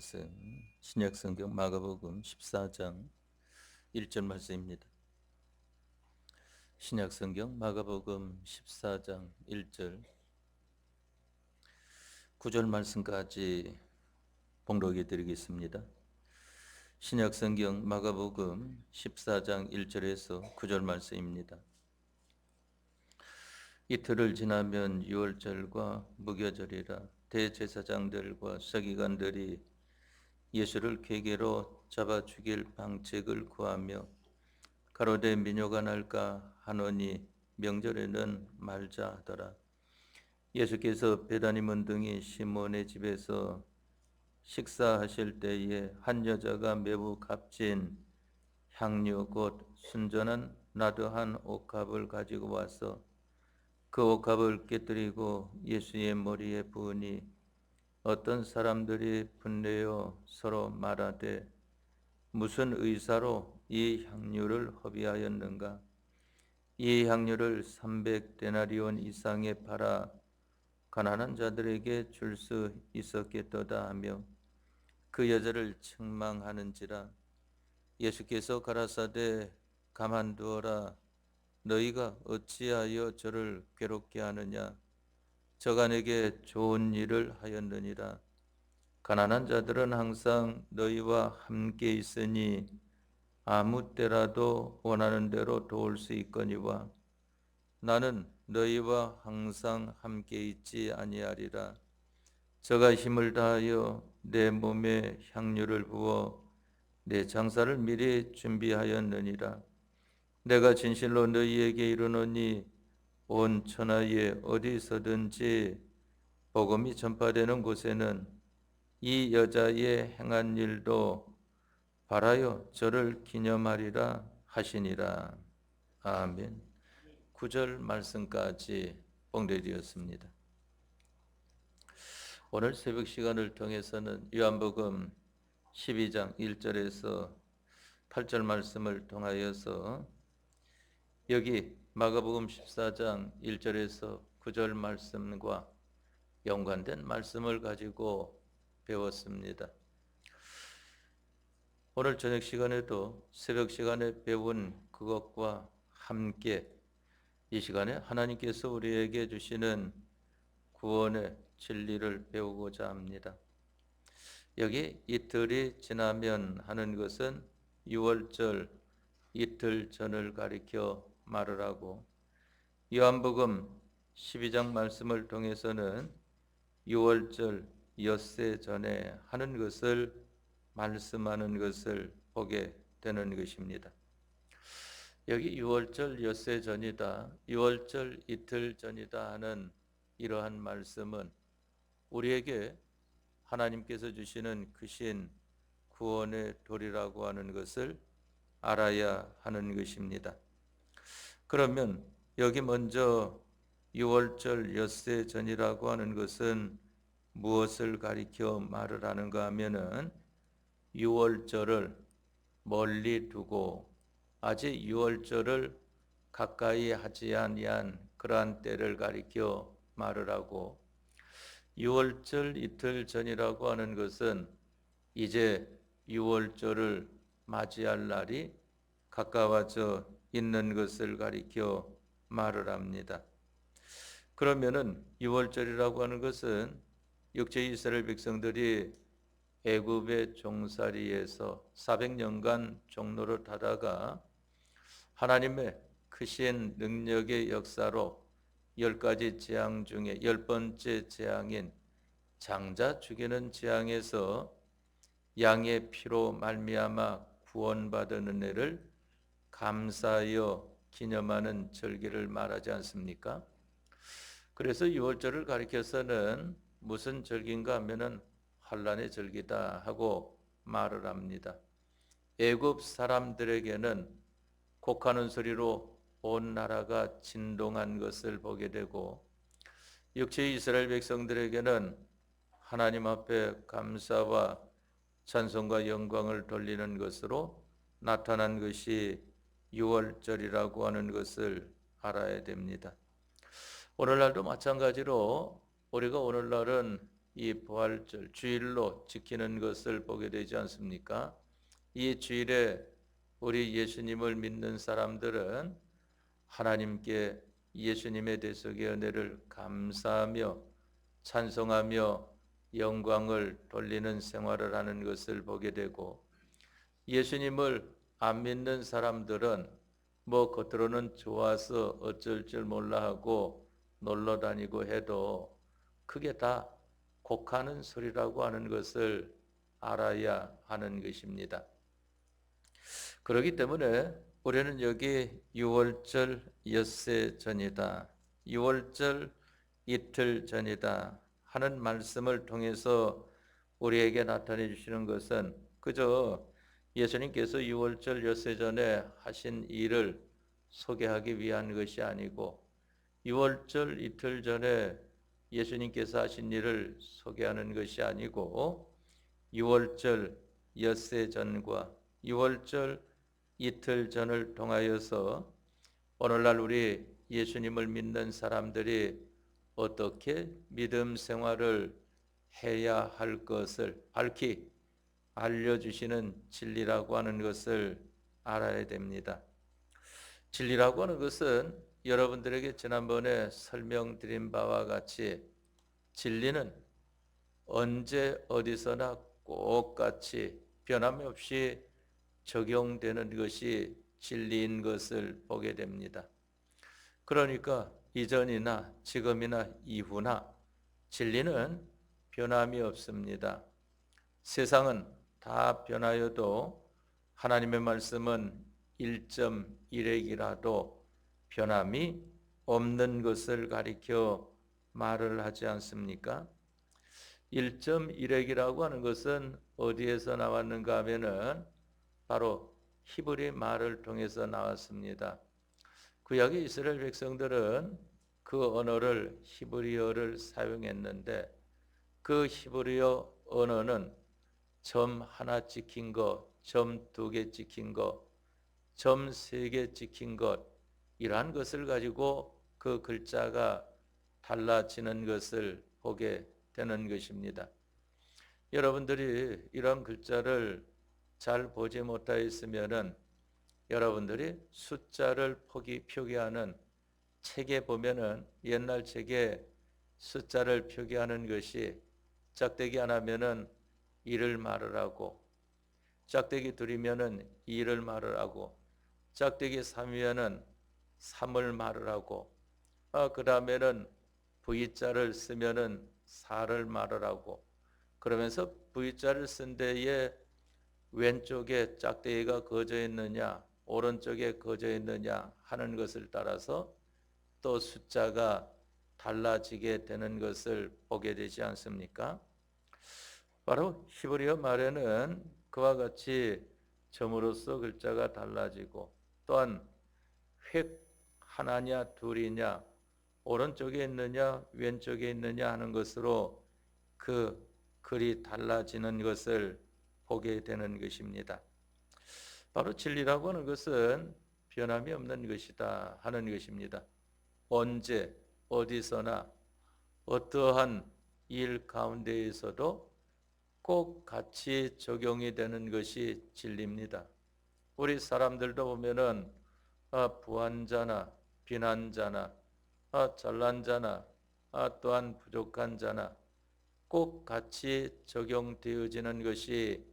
것은 신약성경 마가복음 14장 1절 말씀입니다. 신약성경 마가복음 14장 1절 9절 말씀까지 봉독해 드리겠습니다. 신약성경 마가복음 14장 1절에서 9절 말씀입니다. 이틀을 지나면 유월절과 무교절이라 대제사장들과 서기관들이 예수를 궤계로 잡아 죽일 방책을 구하며 가로되 민요가 날까 하노니 명절에는 말자 하더라. 예수께서 베다니 문둥이 시몬의 집에서 식사하실 때에 한 여자가 매우 값진 향유 곧 순전한 나드한 옥합을 가지고 와서 그 옥합을 깨뜨리고 예수의 머리에 부으니 어떤 사람들이 분내어 서로 말하되 무슨 의사로 이 향유를 허비하였는가? 이 향유를 300데나리온 이상에 팔아 가난한 자들에게 줄 수 있었겠도다 하며 그 여자를 책망하는지라. 예수께서 가라사대 가만두어라. 너희가 어찌하여 저를 괴롭게 하느냐? 저가 내게 좋은 일을 하였느니라. 가난한 자들은 항상 너희와 함께 있으니 아무 때라도 원하는 대로 도울 수 있거니와 나는 너희와 항상 함께 있지 아니하리라. 저가 힘을 다하여 내 몸에 향유를 부어 내 장사를 미리 준비하였느니라. 내가 진실로 너희에게 이르노니 온 천하에 어디서든지 복음이 전파되는 곳에는 이 여자의 행한 일도 바라여 저를 기념하리라 하시니라. 아멘. 9절 말씀까지 봉독되었습니다. 오늘 새벽 시간을 통해서는 요한복음 12장 1절에서 8절 말씀을 통하여서 여기 마가복음 14장 1절에서 9절 말씀과 연관된 말씀을 가지고 배웠습니다. 오늘 저녁 시간에도 새벽 시간에 배운 그것과 함께 이 시간에 하나님께서 우리에게 주시는 구원의 진리를 배우고자 합니다. 여기 이틀이 지나면 하는 것은 유월절 이틀 전을 가리켜 말을 하고 요한복음 12장 말씀을 통해서는 유월절 엿새 전에 하는 것을 말씀하는 것을 보게 되는 것입니다. 여기 유월절 엿새 전이다, 유월절 이틀 전이다 하는 이러한 말씀은 우리에게 하나님께서 주시는 크신 구원의 도리라고 하는 것을 알아야 하는 것입니다. 그러면 여기 먼저 유월절 엿새 전이라고 하는 것은 무엇을 가리켜 말을 하는가 하면은 유월절을 멀리 두고 아직 유월절을 가까이 하지 아니한 그러한 때를 가리켜 말을 하고 유월절 이틀 전이라고 하는 것은 이제 유월절을 맞이할 날이 가까워져 있는 것을 가리켜 말을 합니다. 그러면은 유월절이라고 하는 것은 육체 이스라엘 백성들이 애굽의 종살이에서 400년간 종노릇 하다가 하나님의 크신 능력의 역사로 10가지 재앙 중에 10번째 재앙인 장자 죽이는 재앙에서 양의 피로 말미암아 구원받은 은혜를 감사하여 기념하는 절기를 말하지 않습니까? 그래서 유월절을 가리켜서는 무슨 절기인가 하면은 환란의 절기다 하고 말을 합니다. 애굽 사람들에게는 곡하는 소리로 온 나라가 진동한 것을 보게 되고 육체 이스라엘 백성들에게는 하나님 앞에 감사와 찬송과 영광을 돌리는 것으로 나타난 것이 유월절이라고 하는 것을 알아야 됩니다. 오늘날도 마찬가지로 우리가 오늘날은 이 부활절 주일로 지키는 것을 보게 되지 않습니까? 이 주일에 우리 예수님을 믿는 사람들은 하나님께 예수님의 대속의 은혜를 감사하며 찬송하며 영광을 돌리는 생활을 하는 것을 보게 되고, 예수님을 안 믿는 사람들은 뭐 겉으로는 좋아서 어쩔 줄 몰라 하고 놀러 다니고 해도 그게 다 곡하는 소리라고 하는 것을 알아야 하는 것입니다. 그렇기 때문에 우리는 여기 6월절 엿새 전이다, 6월절 이틀 전이다 하는 말씀을 통해서 우리에게 나타내 주시는 것은 그저 예수님께서 6월절 엿새 전에 하신 일을 소개하기 위한 것이 아니고, 6월절 이틀 전에 예수님께서 하신 일을 소개하는 것이 아니고, 6월절 엿새 전과 6월절 이틀 전을 통하여서 오늘날 우리 예수님을 믿는 사람들이 어떻게 믿음 생활을 해야 할 것을 밝히 알려주시는 진리라고 하는 것을 알아야 됩니다. 진리라고 하는 것은 여러분들에게 지난번에 설명드린 바와 같이 진리는 언제 어디서나 똑같이 변함이 없이 적용되는 것이 진리인 것을 보게 됩니다. 그러니까 이전이나 지금이나 이후나 진리는 변함이 없습니다. 세상은 다 변하여도 하나님의 말씀은 1.1핵이라도 변함이 없는 것을 가리켜 말을 하지 않습니까? 1.1핵이라고 하는 것은 어디에서 나왔는가 하면은 바로 히브리 말을 통해서 나왔습니다. 구약의 이스라엘 백성들은 그 언어를 히브리어를 사용했는데, 그 히브리어 언어는 점 하나 찍힌 것, 점 두 개 찍힌 것, 점 세 개 찍힌 것, 이러한 것을 가지고 그 글자가 달라지는 것을 보게 되는 것입니다. 여러분들이 이런 글자를 잘 보지 못하였으면은 여러분들이 숫자를 표기하는 책에 보면은, 옛날 책에 숫자를 표기하는 것이 짝대기 하나면은 1을 말을 하고, 짝대기 둘이면은 2를 말을 하고, 짝대기 3이면은 3을 말을 하고, 그 다음에는 V자를 쓰면은 4를 말을 하고, 그러면서 V자를 쓴 데에 왼쪽에 짝대기가 그어져 있느냐 오른쪽에 그어져 있느냐 하는 것을 따라서 또 숫자가 달라지게 되는 것을 보게 되지 않습니까? 바로 히브리어 말에는 그와 같이 점으로써 글자가 달라지고, 또한 획 하나냐 둘이냐 오른쪽에 있느냐 왼쪽에 있느냐 하는 것으로 그 글이 달라지는 것을 보게 되는 것입니다. 바로 진리라고 하는 것은 변함이 없는 것이다 하는 것입니다. 언제 어디서나 어떠한 일 가운데에서도 꼭 같이 적용이 되는 것이 진리입니다. 우리 사람들도 보면은 부한 자나 빈한 자나 잘난 자나 또한 부족한 자나 꼭 같이 적용되어지는 것이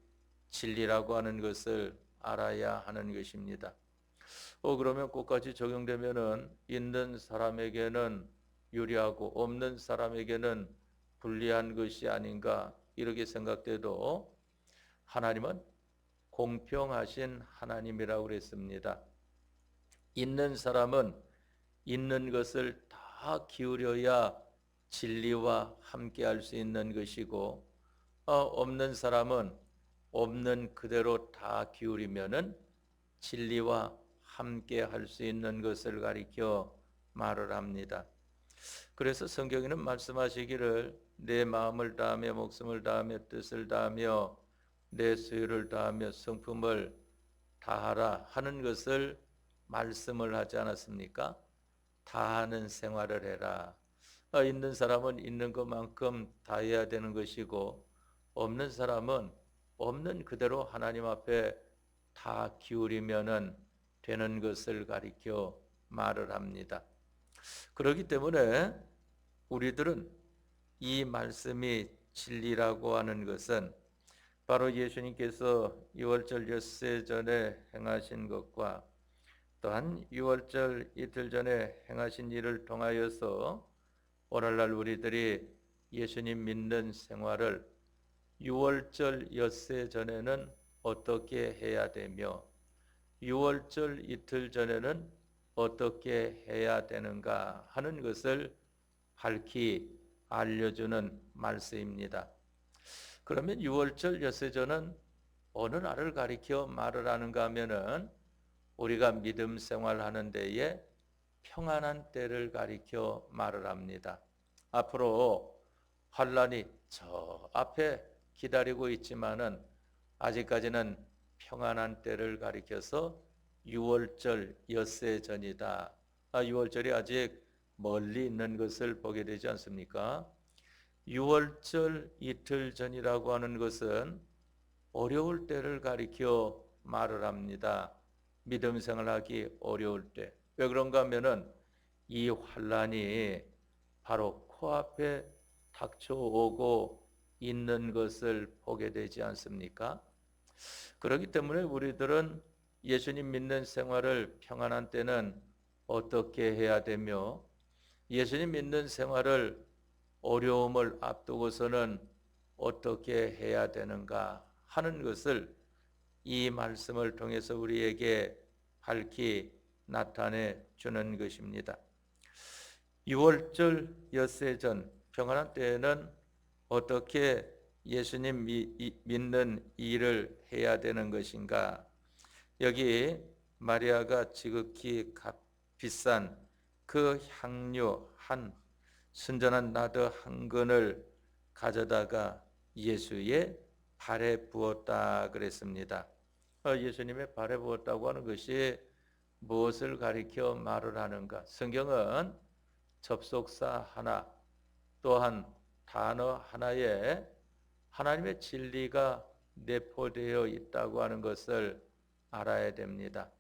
진리라고 하는 것을 알아야 하는 것입니다. 그러면 똑같이 적용되면은 있는 사람에게는 유리하고 없는 사람에게는 불리한 것이 아닌가 이렇게 생각돼도, 하나님은 공평하신 하나님이라고 그랬습니다. 있는 사람은 있는 것을 다 기울여야 진리와 함께 할 수 있는 것이고, 없는 사람은 없는 그대로 다 기울이면은 진리와 함께 할 수 있는 것을 가리켜 말을 합니다. 그래서 성경에는 말씀하시기를 내 마음을 다하며 목숨을 다하며 뜻을 다하며 내 소유를 다하며 성품을 다하라 하는 것을 말씀을 하지 않았습니까? 다하는 생활을 해라. 있는 사람은 있는 것만큼 다해야 되는 것이고 없는 사람은 없는 그대로 하나님 앞에 다 기울이면은 되는 것을 가리켜 말을 합니다. 그렇기 때문에 우리들은 이 말씀이 진리라고 하는 것은 바로 예수님께서 유월절 엿새 전에 행하신 것과 또한 유월절 이틀 전에 행하신 일을 통하여서 오늘날 우리들이 예수님 믿는 생활을 유월절 엿새 전에는 어떻게 해야 되며 유월절 이틀 전에는 어떻게 해야 되는가 하는 것을 밝히 알려주는 말씀입니다. 그러면 유월절 엿새 전은 어느 날을 가리켜 말을 하는가 하면은 우리가 믿음 생활하는 데에 평안한 때를 가리켜 말을 합니다. 앞으로 환란이 저 앞에 기다리고 있지만은 아직까지는 평안한 때를 가리켜서 유월절 엿새 전이다. 유월절이 아직 멀리 있는 것을 보게 되지 않습니까? 유월절 이틀 전이라고 하는 것은 어려울 때를 가리켜 말을 합니다. 믿음 생활하기 어려울 때. 왜 그런가 하면은 이 환란이 바로 코앞에 닥쳐오고 있는 것을 보게 되지 않습니까? 그렇기 때문에 우리들은 예수님 믿는 생활을 평안한 때는 어떻게 해야 되며 예수님 믿는 생활을 어려움을 앞두고서는 어떻게 해야 되는가 하는 것을 이 말씀을 통해서 우리에게 밝히 나타내 주는 것입니다. 유월절 엿새 전 평안한 때에는 어떻게 예수님 믿는 일을 해야 되는 것인가? 여기 마리아가 지극히 비싼 그 향료 한 순전한 나드 한 근을 가져다가 예수의 발에 부었다 그랬습니다. 예수님의 발에 부었다고 하는 것이 무엇을 가리켜 말을 하는가? 성경은 접속사 하나 또한 단어 하나에 하나님의 진리가 내포되어 있다고 하는 것을 알아야 됩니다.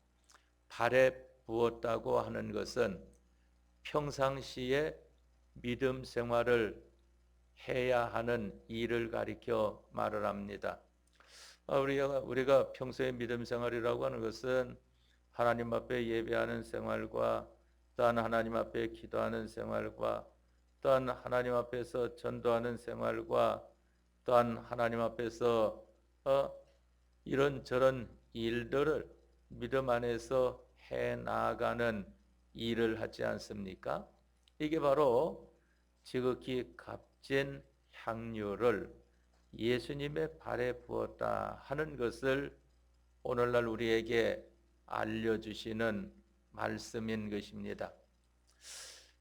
발에 부었다고 하는 것은 평상시에 믿음 생활을 해야 하는 일을 가리켜 말을 합니다. 우리가 평소에 믿음 생활이라고 하는 것은 하나님 앞에 예배하는 생활과 또한 하나님 앞에 기도하는 생활과 또한 하나님 앞에서 전도하는 생활과 또한 하나님 앞에서 이런저런 일들을 믿음 안에서 해 나가는 일을 하지 않습니까? 이게 바로 지극히 값진 향료를 예수님의 발에 부었다 하는 것을 오늘날 우리에게 알려주시는 말씀인 것입니다.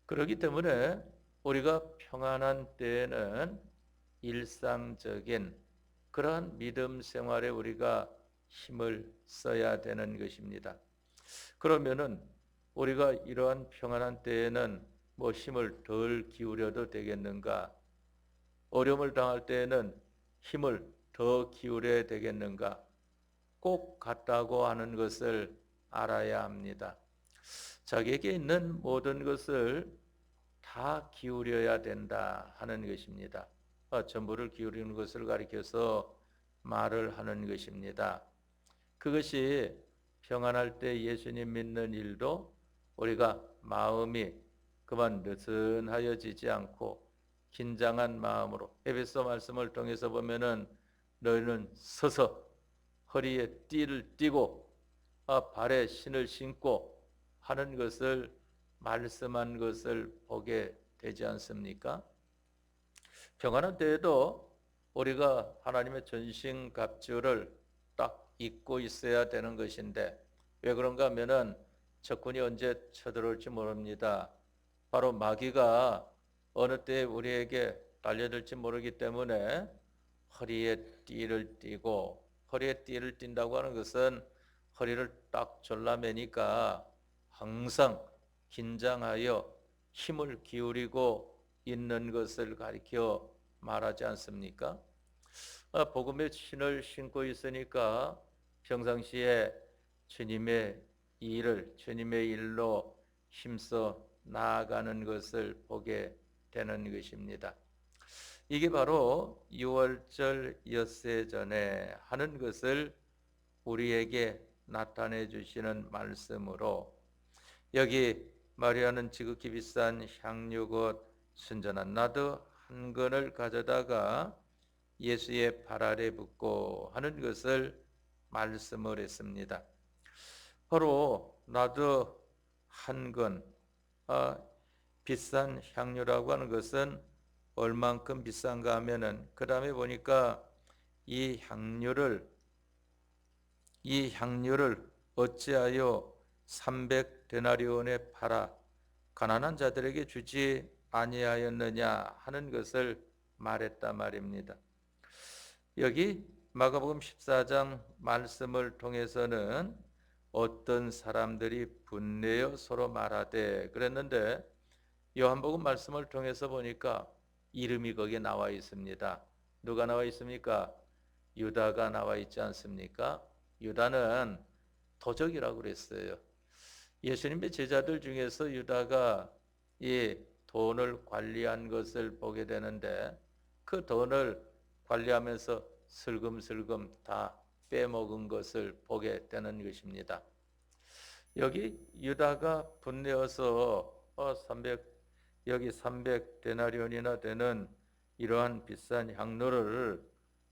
그렇기 때문에 우리가 평안한 때에는 일상적인 그러한 믿음 생활에 우리가 힘을 써야 되는 것입니다. 그러면은 우리가 이러한 평안한 때에는 힘을 덜 기울여도 되겠는가? 어려움을 당할 때에는 힘을 더 기울여야 되겠는가? 꼭 같다고 하는 것을 알아야 합니다. 자기에게 있는 모든 것을 다 기울여야 된다 하는 것입니다. 전부를 기울이는 것을 가리켜서 말을 하는 것입니다. 그것이 평안할 때 예수님 믿는 일도 우리가 마음이 그만 느슨하여지지 않고 긴장한 마음으로 에베소 말씀을 통해서 보면은 너희는 서서 허리에 띠를 띠고 발에 신을 신고 하는 것을 말씀한 것을 보게 되지 않습니까? 평안한 때에도 우리가 하나님의 전신갑주를 딱 입고 있어야 되는 것인데 왜 그런가 하면은 적군이 언제 쳐들어올지 모릅니다. 바로 마귀가 어느 때 우리에게 달려들지 모르기 때문에 허리에 띠를 띠고 허리에 띠를 띈다고 하는 것은 허리를 딱 졸라매니까 항상 긴장하여 힘을 기울이고 있는 것을 가리켜 말하지 않습니까? 복음의 신을 신고 있으니까 평상시에 주님의 일로 힘써 나아가는 것을 보게 되는 것입니다. 이게 바로 유월절 엿새 전에 하는 것을 우리에게 나타내 주시는 말씀으로, 여기 마리아는 지극히 비싼 향유 곧 순전한 나드 한 근을 가져다가 예수의 발 아래 붓고 하는 것을 말씀을 했습니다. 바로 나드 한 근, 비싼 향유라고 하는 것은 얼만큼 비싼가 하면은 그 다음에 보니까 이 향유를 어찌하여 300데나리온에 팔아 가난한 자들에게 주지 아니하였느냐 하는 것을 말했단 말입니다. 여기 마가복음 14장 말씀을 통해서는 어떤 사람들이 분내어 서로 말하되 그랬는데, 요한복음 말씀을 통해서 보니까 이름이 거기에 나와 있습니다. 누가 나와 있습니까? 유다가 나와 있지 않습니까? 유다는 도적이라고 그랬어요. 예수님의 제자들 중에서 유다가 이 돈을 관리한 것을 보게 되는데, 그 돈을 관리하면서 슬금슬금 다 빼먹은 것을 보게 되는 것입니다. 여기 유다가 분내어서 300데나리온이나 되는 이러한 비싼 향로를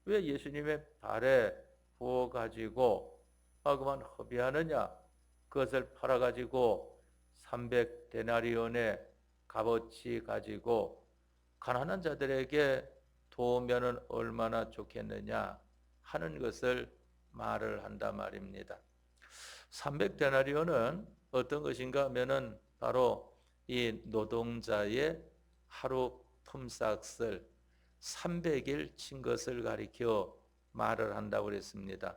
왜 예수님의 발에 부어 가지고 그만 허비하느냐? 그것을 팔아 가지고 300데나리온의 값어치 가지고 가난한 자들에게 도우면은 얼마나 좋겠느냐 하는 것을 말을 한단 말입니다. 300데나리온은 어떤 것인가 하면은 바로 이 노동자의 하루 품삯을 300일 친 것을 가리켜 말을 한다고 그랬습니다.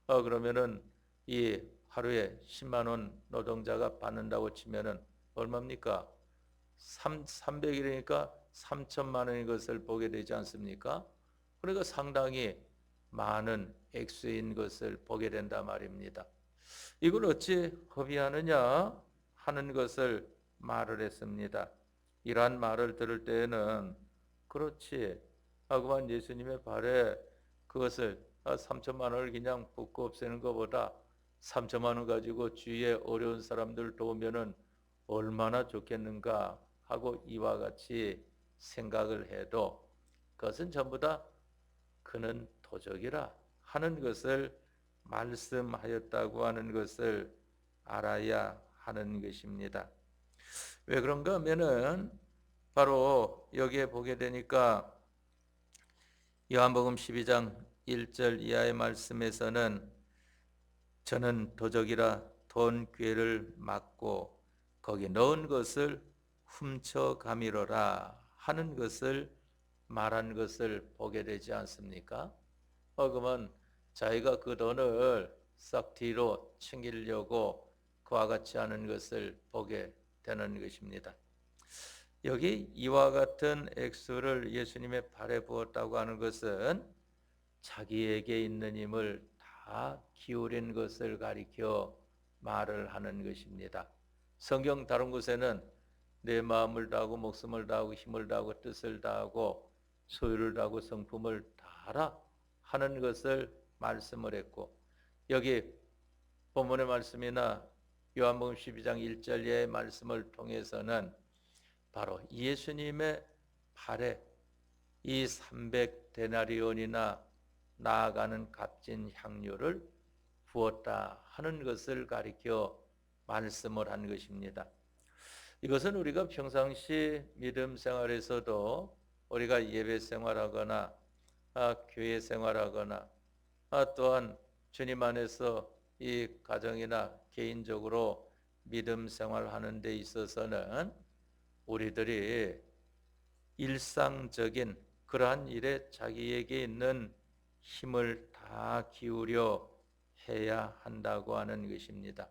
그러면은 이 하루에 10만 원 노동자가 받는다고 치면은 얼마입니까? 300일이니까 3천만 원인 것을 보게 되지 않습니까? 그러니까 상당히 많은 액수인 것을 보게 된다 말입니다. 이걸 어찌 허비하느냐 하는 것을 말을 했습니다. 이러한 말을 들을 때에는 그렇지, 그만 예수님의 발에 그것을 3천만 원을 그냥 붓고 없애는 것보다 3천만 원 가지고 주위에 어려운 사람들 도우면은 얼마나 좋겠는가 하고 이와 같이 생각을 해도 그것은 전부 다 그는 도적이라 하는 것을 말씀하였다고 하는 것을 알아야 하는 것입니다. 왜 그런가 하면은 바로 여기에 보게 되니까 요한복음 12장 1절 이하의 말씀에서는 저는 도적이라 돈 꾀를 막고 거기 넣은 것을 훔쳐가미로라 하는 것을 말한 것을 보게 되지 않습니까? 그러면 자기가 그 돈을 싹 뒤로 챙기려고 그와 같이 하는 것을 보게 되는 것입니다. 여기 이와 같은 액수를 예수님의 발에 부었다고 하는 것은 자기에게 있는 힘을 다 기울인 것을 가리켜 말을 하는 것입니다. 성경 다른 곳에는 내 마음을 다하고 목숨을 다하고 힘을 다하고 뜻을 다하고 소유를 다하고 성품을 다하라 하는 것을 말씀을 했고, 여기 본문의 말씀이나 요한복음 12장 1절의 말씀을 통해서는 바로 예수님의 발에 이 300데나리온이나 나아가는 값진 향유를 부었다 하는 것을 가리켜 말씀을 한 것입니다. 이것은 우리가 평상시 믿음 생활에서도 우리가 예배 생활하거나 교회 생활하거나 또한 주님 안에서 이 가정이나 개인적으로 믿음 생활하는 데 있어서는 우리들이 일상적인 그러한 일에 자기에게 있는 힘을 다 기울여 해야 한다고 하는 것입니다.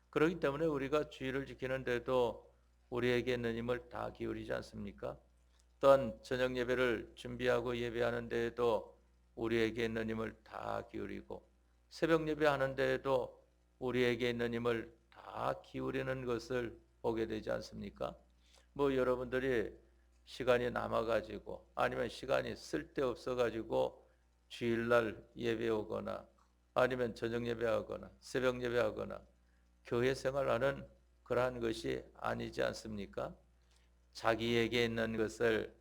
그렇기 때문에 우리가 주의를 지키는데도 우리에게 있는 힘을 다 기울이지 않습니까? 또한 저녁 예배를 준비하고 예배하는 데에도 우리에게 있는 힘을 다 기울이고 새벽 예배하는 데에도 우리에게 있는 힘을 다 기울이는 것을 보게 되지 않습니까? 뭐 여러분들이 시간이 남아가지고 아니면 시간이 쓸데없어가지고 주일날 예배 오거나 아니면 저녁 예배하거나 새벽 예배하거나 교회 생활하는 그러한 것이 아니지 않습니까? 자기에게 있는 것을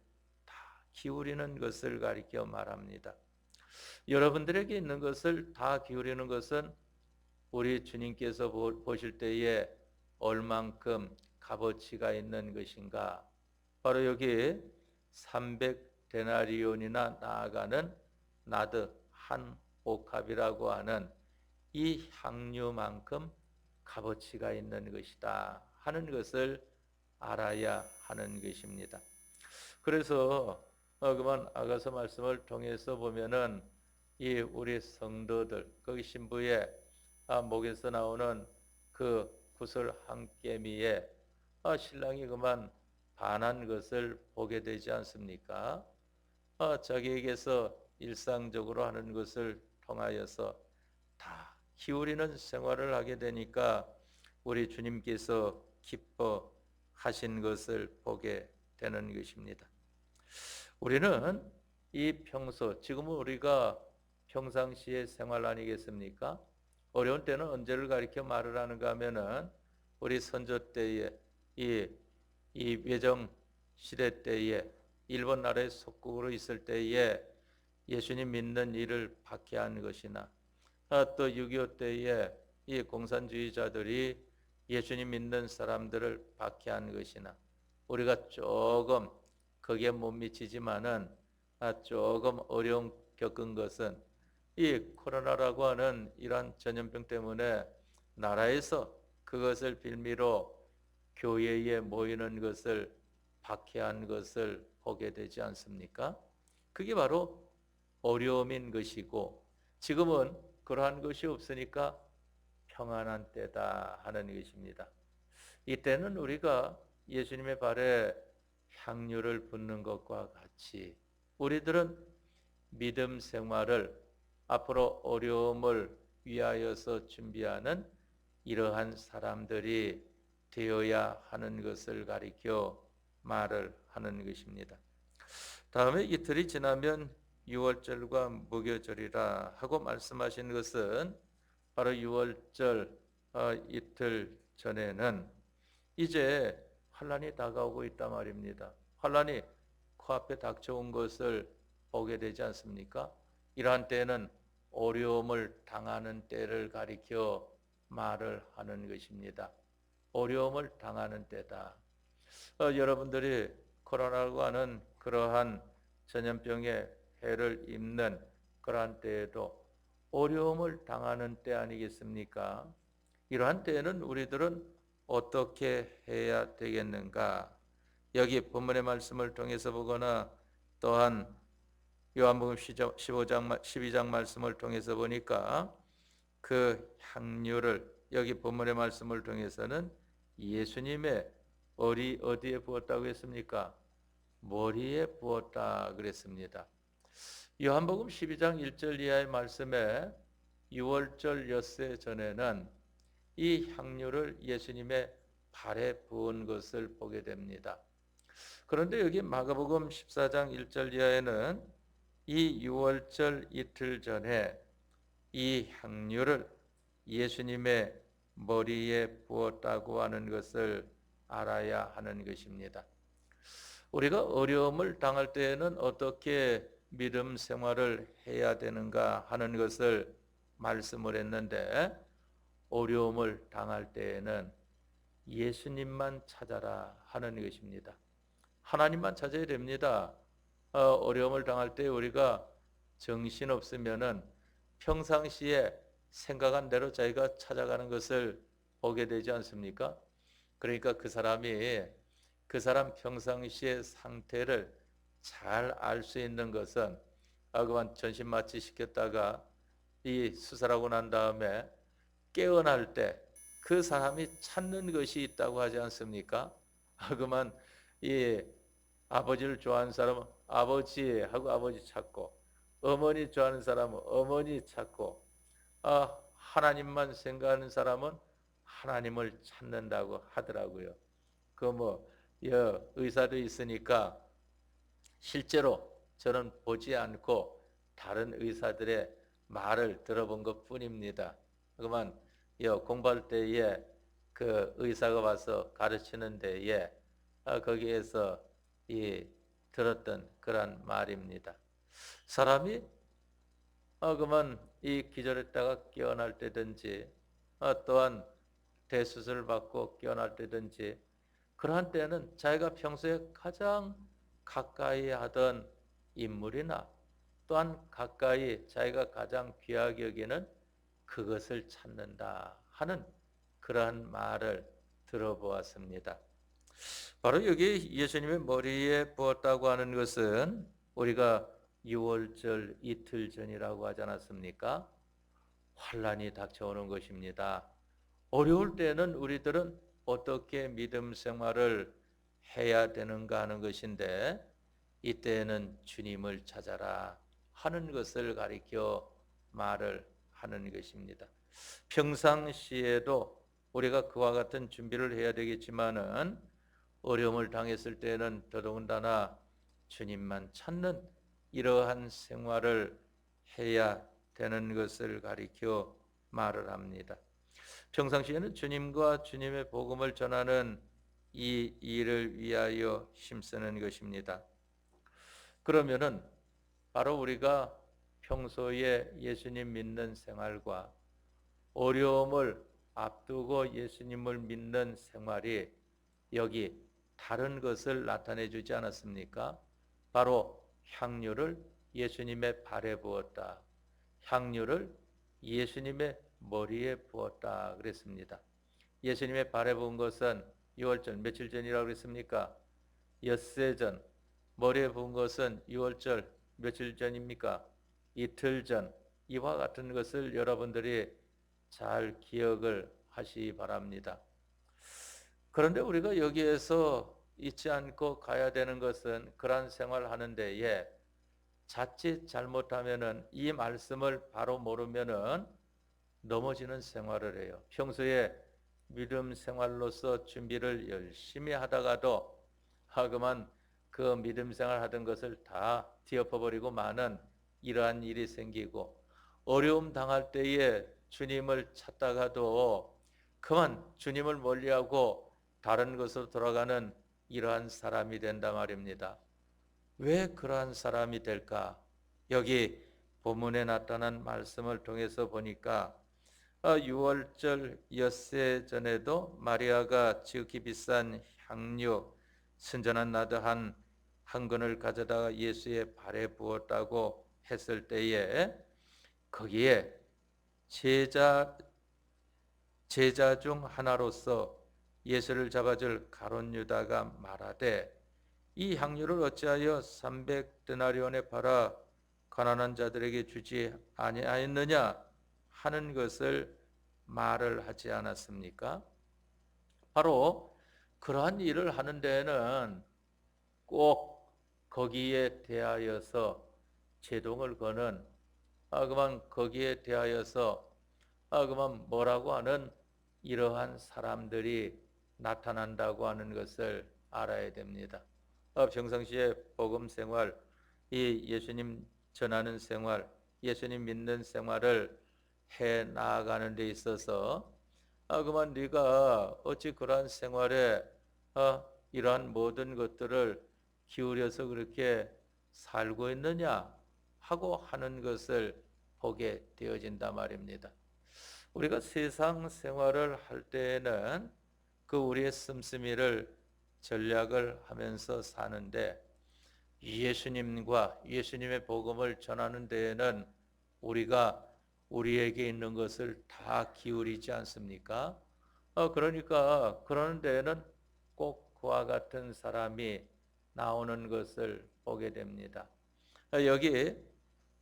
다 기울이는 것을 가리켜 말합니다. 여러분들에게 있는 것을 다 기울이는 것은 우리 주님께서 보실 때에 얼만큼 값어치가 있는 것인가? 바로 여기 300데나리온이나 나아가는 나드 한 옥합이라고 하는 이 향유만큼 값어치가 있는 것이다 하는 것을 알아야 하는 것입니다. 그래서 그만 아가서 말씀을 통해서 보면은 이 우리 성도들 거기 신부의 목에서 나오는 그 구슬 한 깨미에 신랑이 그만 반한 것을 보게 되지 않습니까? 자기에게서 일상적으로 하는 것을 통하여서 다 기울이는 생활을 하게 되니까 우리 주님께서 기뻐하신 것을 보게 되는 것입니다. 우리는 이 평소, 지금은 우리가 평상시의 생활 아니겠습니까? 어려운 때는 언제를 가리켜 말을 하는가 하면은 우리 선조 때에 이 외정 시대 때에 일본 나라의 속국으로 있을 때에 예수님 믿는 이를 박해한 것이나 또 6.25 때에 이 공산주의자들이 예수님 믿는 사람들을 박해한 것이나 우리가 조금 거기에 못 미치지만은 조금 어려움 겪은 것은 이 코로나라고 하는 이러한 전염병 때문에 나라에서 그것을 빌미로 교회에 모이는 것을 박해한 것을 보게 되지 않습니까? 그게 바로 어려움인 것이고 지금은 그러한 것이 없으니까 평안한 때다 하는 것입니다. 이때는 우리가 예수님의 발에 향유를 붓는 것과 같이 우리들은 믿음 생활을 앞으로 어려움을 위하여서 준비하는 이러한 사람들이 되어야 하는 것을 가리켜 말을 하는 것입니다. 다음에 이틀이 지나면 유월절과 무교절이라 하고 말씀하신 것은 바로 유월절 이틀 전에는 이제 환란이 다가오고 있단 말입니다. 환란이 코앞에 닥쳐온 것을 보게 되지 않습니까? 이러한 때는 어려움을 당하는 때를 가리켜 말을 하는 것입니다. 어려움을 당하는 때다. 여러분들이 코로나라고 하는 그러한 전염병의 해를 입는 그러한 때에도 어려움을 당하는 때 아니겠습니까? 이러한 때에는 우리들은 어떻게 해야 되겠는가? 여기 본문의 말씀을 통해서 보거나 또한 요한복음 15장, 12장 말씀을 통해서 보니까 그 향유를 여기 본문의 말씀을 통해서는 예수님의 어디에 부었다고 했습니까? 머리에 부었다 그랬습니다. 요한복음 12장 1절 이하의 말씀에 유월절 엿새 전에는 이 향유를 예수님의 발에 부은 것을 보게 됩니다. 그런데 여기 마가복음 14장 1절 이하에는 이 유월절 이틀 전에 이 향유를 예수님의 머리에 부었다고 하는 것을 알아야 하는 것입니다. 우리가 어려움을 당할 때에는 어떻게 믿음 생활을 해야 되는가 하는 것을 말씀을 했는데 어려움을 당할 때에는 예수님만 찾아라 하는 것입니다. 하나님만 찾아야 됩니다. 어려움을 당할 때 우리가 정신 없으면은 평상시에 생각한 대로 자기가 찾아가는 것을 보게 되지 않습니까? 그러니까 그 사람 평상시의 상태를 잘 알 수 있는 것은 그만 전신마취 시켰다가 이 수술하고 난 다음에 깨어날 때 그 사람이 찾는 것이 있다고 하지 않습니까? 그만 이 아버지를 좋아하는 사람은 아버지 하고 아버지 찾고, 어머니 좋아하는 사람은 어머니 찾고, 하나님만 생각하는 사람은 하나님을 찾는다고 하더라고요. 의사도 있으니까 실제로 저는 보지 않고 다른 의사들의 말을 들어본 것 뿐입니다. 그만 공부할 때에 그 의사가 와서 가르치는 데에 거기에서 이 들었던 그런 말입니다. 사람이 그만 이 기절했다가 깨어날 때든지 또한 대수술을 받고 깨어날 때든지 그러한 때는 자기가 평소에 가장 가까이 하던 인물이나 또한 가까이 자기가 가장 귀하게 여기는 그것을 찾는다 하는 그러한 말을 들어보았습니다. 바로 여기 예수님의 머리에 부었다고 하는 것은 우리가 6월절 이틀 전이라고 하지 않았습니까? 환란이 닥쳐오는 것입니다. 어려울 때는 우리들은 어떻게 믿음 생활을 해야 되는가 하는 것인데 이때에는 주님을 찾아라 하는 것을 가리켜 말을 하는 것입니다. 평상시에도 우리가 그와 같은 준비를 해야 되겠지만은 어려움을 당했을 때는 더더군다나 주님만 찾는 이러한 생활을 해야 되는 것을 가리켜 말을 합니다. 평상시에는 주님과 주님의 복음을 전하는 이 일을 위하여 힘쓰는 것입니다. 그러면은 바로 우리가 평소에 예수님 믿는 생활과 어려움을 앞두고 예수님을 믿는 생활이 여기 다른 것을 나타내 주지 않았습니까? 바로 향유를 예수님의 발에 부었다. 향유를 예수님의 머리에 부었다 그랬습니다. 예수님의 발에 부은 것은 6월절 며칠 전이라고 그랬습니까? 엿새 전. 머리에 부은 것은 6월절 며칠 전입니까? 이틀 전. 이와 같은 것을 여러분들이 잘 기억을 하시기 바랍니다. 그런데 우리가 여기에서 잊지 않고 가야 되는 것은 그러한 생활하는 데에 자칫 잘못하면은 이 말씀을 바로 모르면은 넘어지는 생활을 해요. 평소에 믿음 생활로서 준비를 열심히 하다가도 그만 그 믿음 생활 하던 것을 다 뒤엎어버리고 마는 이러한 일이 생기고 어려움 당할 때에 주님을 찾다가도 그만 주님을 멀리하고 다른 것으로 돌아가는 이러한 사람이 된다 말입니다. 왜 그러한 사람이 될까? 여기 본문에 나타난 말씀을 통해서 보니까 6월절 엿새 전에도 마리아가 지극히 비싼 향료 순전한 나드 한 근을 가져다가 예수의 발에 부었다고 했을 때에 거기에 제자 중 하나로서 예수를 잡아줄 가룟 유다가 말하되 이 향유를 어찌하여 300데나리온에 팔아 가난한 자들에게 주지 아니하였느냐 하는 것을 말을 하지 않았습니까? 바로 그러한 일을 하는 데에는 꼭 거기에 대하여서 제동을 거는 그만 거기에 대하여서 그만 뭐라고 하는 이러한 사람들이 나타난다고 하는 것을 알아야 됩니다. 평상시에 복음 생활, 이 예수님 전하는 생활, 예수님 믿는 생활을 해 나아가는 데 있어서 그만 네가 어찌 그러한 생활에 이러한 모든 것들을 기울여서 그렇게 살고 있느냐 하고 하는 것을 보게 되어진다 말입니다. 우리가 세상 생활을 할 때에는 그 우리의 씀씀이를 전략을 하면서 사는데 예수님과 예수님의 복음을 전하는 데에는 우리가 우리에게 있는 것을 다 기울이지 않습니까? 그러니까 그러는 데에는 꼭 그와 같은 사람이 나오는 것을 보게 됩니다. 여기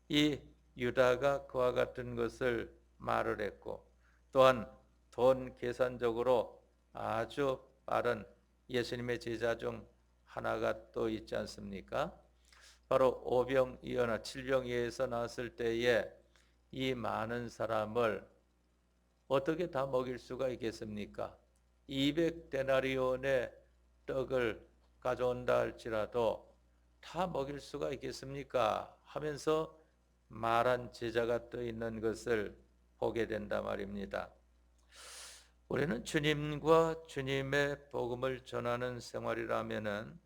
이 유다가 그와 같은 것을 말을 했고 또한 돈 계산적으로 아주 빠른 예수님의 제자 중 하나가 또 있지 않습니까? 바로 오병이어나 칠병이어에서 나왔을 때에 이 많은 사람을 어떻게 다 먹일 수가 있겠습니까? 200데나리온의 떡을 가져온다 할지라도 다 먹일 수가 있겠습니까? 하면서 말한 제자가 떠 있는 것을 보게 된다 말입니다. 우리는 주님과 주님의 복음을 전하는 생활이라면은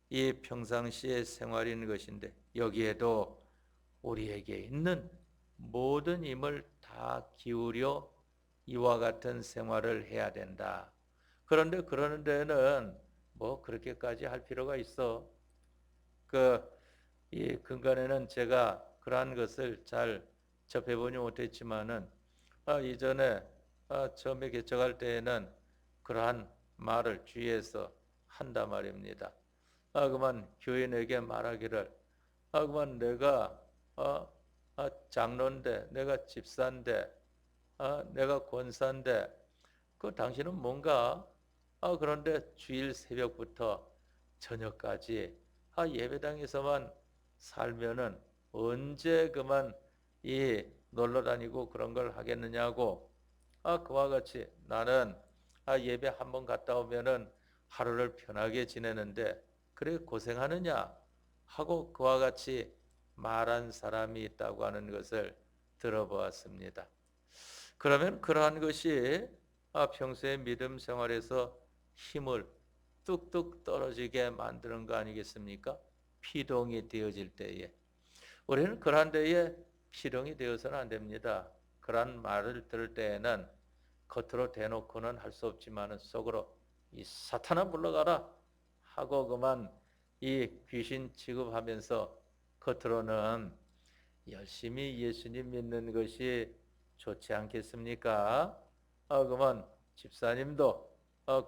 이 평상시의 생활인 것인데 여기에도 우리에게 있는 모든 힘을 다 기울여 이와 같은 생활을 해야 된다. 그런데 그러는 데는 뭐 그렇게까지 할 필요가 있어. 이 근간에는 제가 그러한 것을 잘 접해보지 못했지만은 이전에 처음에 개척할 때에는 그러한 말을 주위에서 한단 말입니다. 그만 교인에게 말하기를 그만 내가 장로인데 내가 집사인데 내가 권사인데 당신은 뭔가 그런데 주일 새벽부터 저녁까지 예배당에서만 살면은 언제 그만 이 놀러 다니고 그런 걸 하겠느냐고 그와 같이 나는 예배 한 번 갔다 오면은 하루를 편하게 지내는데 그래 고생하느냐 하고 그와 같이 말한 사람이 있다고 하는 것을 들어보았습니다. 그러면 그러한 것이 평소의 믿음 생활에서 힘을 뚝뚝 떨어지게 만드는 거 아니겠습니까? 피동이 되어질 때에 우리는 그러한 데에 피동이 되어서는 안 됩니다. 그러한 말을 들을 때에는 겉으로 대놓고는 할 수 없지만 속으로 이 사탄아 물러가라 하고 그만 이 귀신 취급하면서 겉으로는 열심히 예수님 믿는 것이 좋지 않겠습니까? 그만 집사님도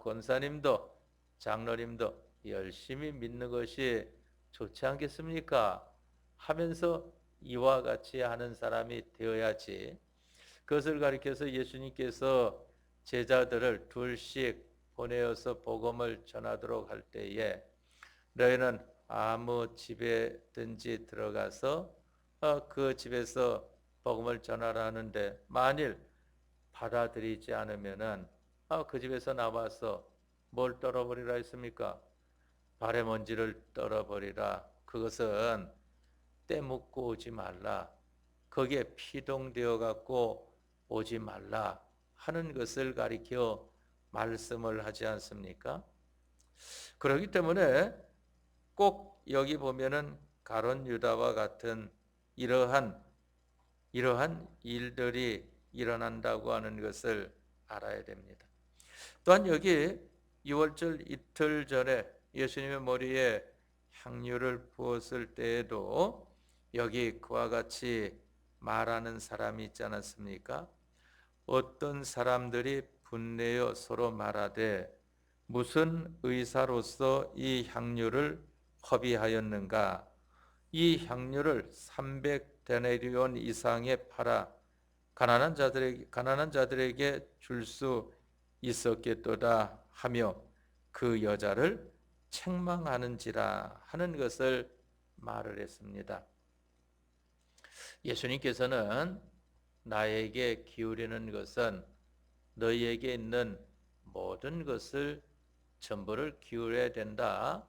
권사님도 장로님도 열심히 믿는 것이 좋지 않겠습니까? 하면서 이와 같이 하는 사람이 되어야지. 그것을 가리켜서 예수님께서 제자들을 둘씩 보내어서 복음을 전하도록 할 때에 너희는 아무 집에든지 들어가서 그 집에서 복음을 전하라는데 만일 받아들이지 않으면은 그 집에서 나와서 뭘 떨어버리라 했습니까? 발에 먼지를 떨어버리라. 그것은 떼묻고 오지 말라. 거기에 피동되어 갖고 오지 말라 하는 것을 가리켜 말씀을 하지 않습니까? 그렇기 때문에 꼭 여기 보면은 가룟 유다와 같은 이러한 일들이 일어난다고 하는 것을 알아야 됩니다. 또한 여기 6월절 이틀 전에 예수님의 머리에 향유를 부었을 때에도 여기 그와 같이 말하는 사람이 있지 않았습니까? 어떤 사람들이 분내어 서로 말하되 무슨 의사로서 이 향유를 허비하였는가? 이 향유를 300데나리온 이상에 팔아 가난한 자들에게 줄 수 있었겠도다 하며 그 여자를 책망하는지라 하는 것을 말을 했습니다. 예수님께서는 나에게 기울이는 것은 너희에게 있는 모든 것을 전부를 기울여야 된다.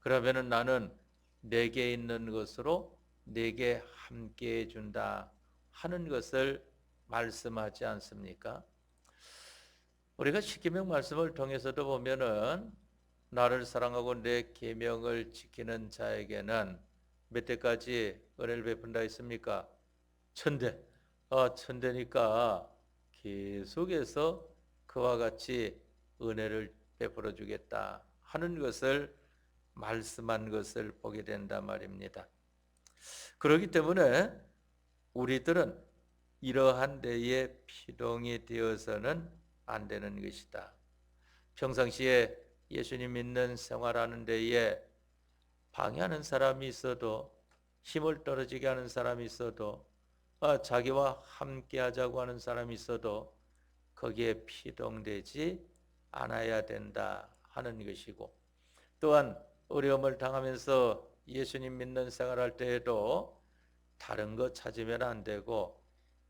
그러면은 나는 내게 있는 것으로 내게 함께 해준다 하는 것을 말씀하지 않습니까? 우리가 십계명 말씀을 통해서도 보면은 나를 사랑하고 내 계명을 지키는 자에게는 몇 대까지 은혜를 베푼다 했습니까? 천대. 천대니까 계속해서 그와 같이 은혜를 베풀어 주겠다 하는 것을 말씀한 것을 보게 된단 말입니다. 그렇기 때문에 우리들은 이러한 데에 피동이 되어서는 안 되는 것이다. 평상시에 예수님 믿는 생활하는 데에 방해하는 사람이 있어도 힘을 떨어지게 하는 사람이 있어도 자기와 함께 하자고 하는 사람이 있어도 거기에 피동되지 않아야 된다 하는 것이고 또한 어려움을 당하면서 예수님 믿는 생활할 때에도 다른 거 찾으면 안 되고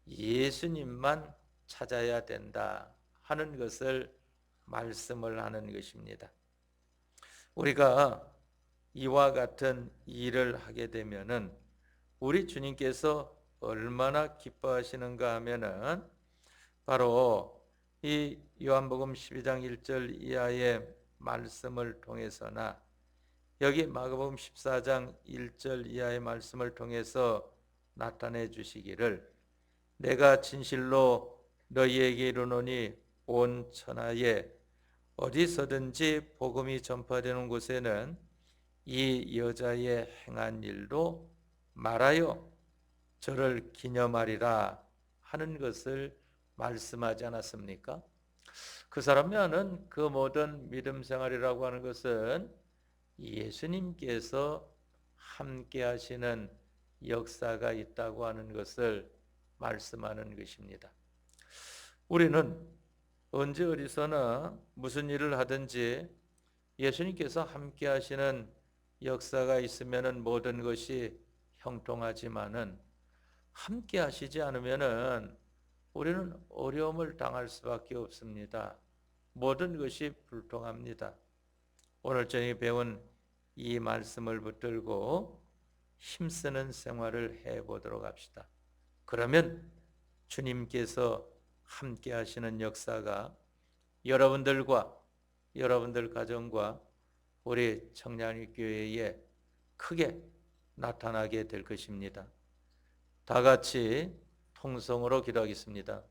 예수님만 찾아야 된다 하는 것을 말씀을 하는 것입니다. 우리가 이와 같은 일을 하게 되면은 우리 주님께서 얼마나 기뻐하시는가 하면은 바로 이 요한복음 12장 1절 이하의 말씀을 통해서나 여기 마가복음 14장 1절 이하의 말씀을 통해서 나타내 주시기를 내가 진실로 너희에게 이르노니 온 천하에 어디서든지 복음이 전파되는 곳에는 이 여자의 행한 일로 말하여 저를 기념하리라 하는 것을 말씀하지 않았습니까? 그 사람이 하는 그 모든 믿음 생활이라고 하는 것은 예수님께서 함께 하시는 역사가 있다고 하는 것을 말씀하는 것입니다. 우리는 언제 어디서나 무슨 일을 하든지 예수님께서 함께 하시는 역사가 있으면 모든 것이 형통하지만은 함께 하시지 않으면은 우리는 어려움을 당할 수밖에 없습니다. 모든 것이 불통합니다. 오늘 저녁에 배운 이 말씀을 붙들고 힘쓰는 생활을 해보도록 합시다. 그러면 주님께서 함께 하시는 역사가 여러분들과 여러분들 가정과 우리 청량리교회에 크게 나타나게 될 것입니다. 다 같이 통성으로 기도하겠습니다.